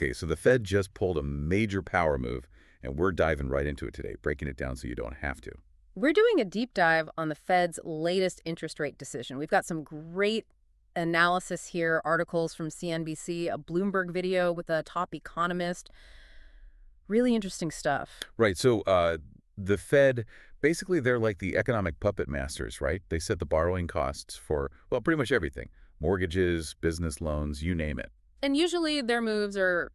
Okay, so the Fed just pulled a major power move, and we're diving right into it today, breaking it down so you don't have to. We're doing a deep dive on the Fed's latest interest rate decision. We've got some great analysis here, articles from CNBC, a Bloomberg video with a top economist. Really interesting stuff. Right, so the Fed, basically they're like the economic puppet masters, right? They set the borrowing costs for, well, pretty much everything. Mortgages, business loans, you name it. And usually their moves are,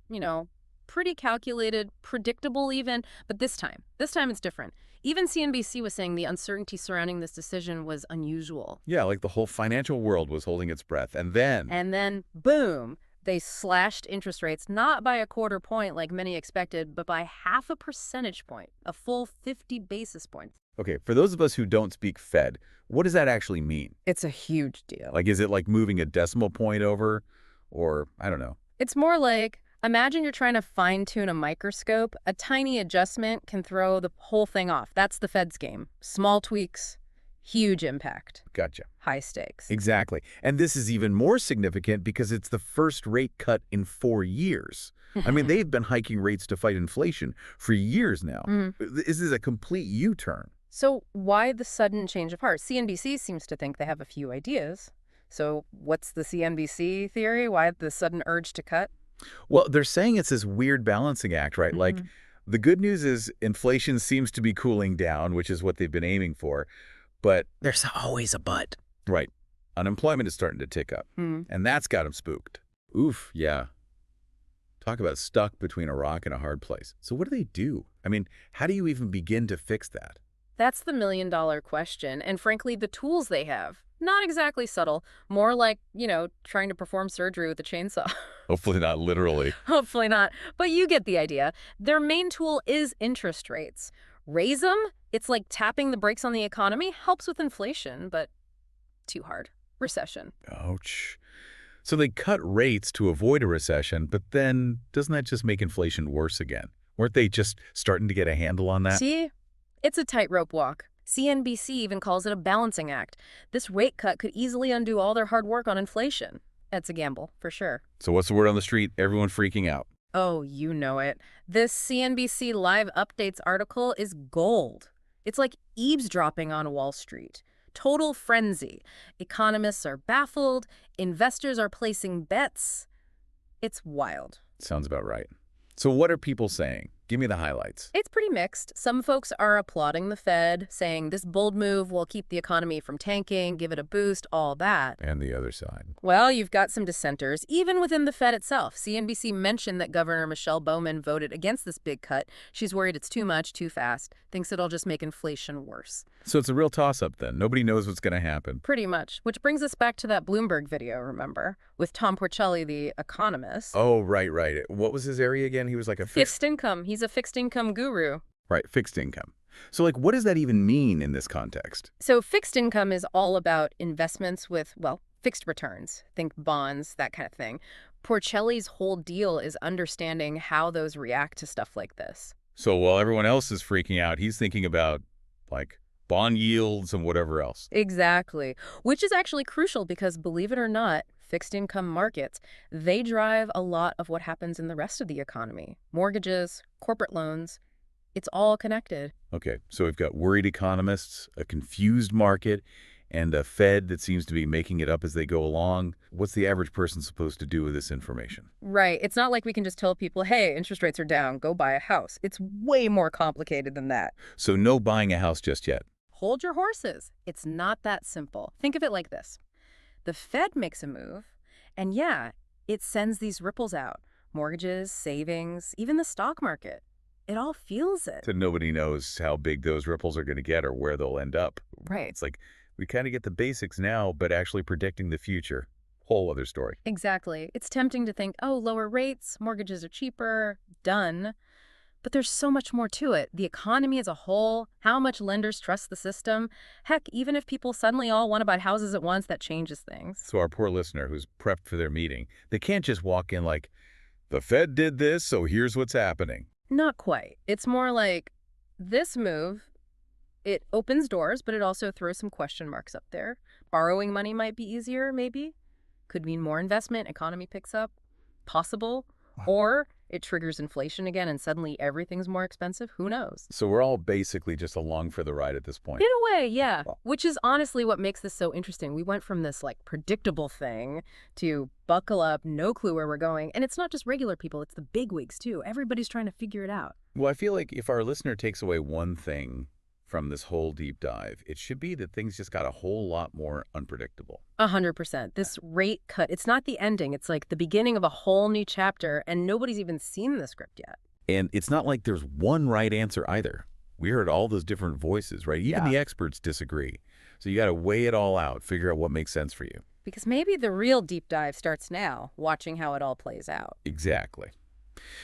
pretty calculated, predictable even, but this time it's different. Even CNBC was saying the uncertainty surrounding this decision was unusual. Yeah, like the whole financial world was holding its breath. And then, And then, boom, they slashed interest rates not by a quarter point like many expected, but by half a percentage point, a full 50 basis points. okay, for those of us who don't speak Fed, what does that actually mean? It's a huge deal. Like, is it like moving a decimal point over? Or, I don't know. It's more like, imagine you're trying to fine-tune a microscope. A tiny adjustment can throw the whole thing off. That's the Fed's game. Small tweaks, huge impact, Gotcha. high stakes. Exactly. And this is even more significant because it's the first rate cut in 4 years. I mean, they've been hiking rates to fight inflation for years now. This is a complete U-turn. So why the sudden change of heart? CNBC seems to think they have a few ideas. So what's the CNBC theory? Why the sudden urge to cut? Well, they're saying it's this weird balancing act, right? Like, the good news is inflation seems to be cooling down, which is what they've been aiming for. But there's always a but. Right. Unemployment is starting to tick up. And that's got them spooked. Oof, yeah. Talk about stuck between a rock and a hard place. So what do they do? I mean, how do you even begin to fix that? That's the million-dollar question. And frankly, the tools they have, not exactly subtle, more like, trying to perform surgery with a chainsaw. Hopefully not literally. Hopefully not. But you get the idea. Their main tool is interest rates. Raise them, it's like tapping the brakes on the economy, helps with inflation, but too hard. Recession. Ouch. So they cut rates to avoid a recession, but then doesn't that just make inflation worse again? Weren't they just starting to get a handle on that? See? It's a tightrope walk. CNBC even calls it a balancing act. This rate cut could easily undo all their hard work on inflation. It's a gamble, for sure. So what's the word on the street? Everyone freaking out. Oh, you know it. This CNBC Live Updates article is gold. It's like eavesdropping on Wall Street. Total frenzy. Economists are baffled. Investors are placing bets. It's wild. Sounds about right. So what are people saying? Give me the highlights. It's pretty mixed. Some folks are applauding the Fed, saying this bold move will keep the economy from tanking, give it a boost, all that. And the other side. Well, you've got some dissenters, even within the Fed itself. CNBC mentioned that Governor Michelle Bowman voted against this big cut. She's worried it's too much, too fast, thinks it'll just make inflation worse. So it's a real toss-up then. Nobody knows what's going to happen. Pretty much. Which brings us back to that Bloomberg video, remember? With Tom Porcelli, the economist. Oh, right. What was his area again? He was like a Fixed income. He's a fixed income guru. Right, fixed income. So, like, what does that even mean in this context? So fixed income is all about investments with, well, fixed returns. Think bonds, that kind of thing. Porcelli's whole deal is understanding how those react to stuff like this. So while everyone else is freaking out, he's thinking about, like, bond yields and whatever else. Exactly. Which is actually crucial because, believe it or not, fixed income markets, they drive a lot of what happens in the rest of the economy. Mortgages, corporate loans, it's all connected. Okay, so we've got worried economists, a confused market, and a Fed that seems to be making it up as they go along. What's the average person supposed to do with this information? Right. It's not like we can just tell people, hey, interest rates are down, go buy a house. It's way more complicated than that. So no buying a house just yet. Hold your horses. It's not that simple. Think of it like this. The Fed makes a move, and yeah, it sends these ripples out. Mortgages, savings, even the stock market. It all feels it. So nobody knows how big those ripples are going to get or where they'll end up. Right. It's like we kind of get the basics now, but actually predicting the future. Whole other story. Exactly. It's tempting to think, oh, lower rates, mortgages are cheaper, done. But there's so much more to it. The economy as a whole, how much lenders trust the system. Heck, even if people suddenly all want to buy houses at once, that changes things. So our poor listener who's prepped for their meeting, they can't just walk in like, the Fed did this, so here's what's happening. Not quite. It's more like this move, it opens doors, but it also throws some question marks up there. Borrowing money might be easier, maybe. Could mean more investment, economy picks up. Possible. Or It triggers inflation again, and suddenly everything's more expensive? Who knows? So we're all basically just along for the ride at this point. In a way, yeah. Which is honestly what makes this so interesting. We went from this, like, predictable thing to buckle up, no clue where we're going. And it's not just regular people, it's the bigwigs, too. Everybody's trying to figure it out. Well, I feel like if our listener takes away one thing from this whole deep dive, it should be that things just got a whole lot more unpredictable. 100%. This rate cut, it's not the ending. It's like the beginning of a whole new chapter, and nobody's even seen the script yet. And it's not like there's one right answer either. We heard all those different voices, right? Even the experts disagree. So you got to weigh it all out, figure out what makes sense for you. Because maybe the real deep dive starts now, watching how it all plays out. Exactly.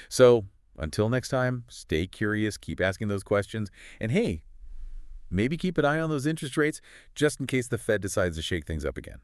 So until next time, stay curious, keep asking those questions, and hey, maybe keep an eye on those interest rates just in case the Fed decides to shake things up again.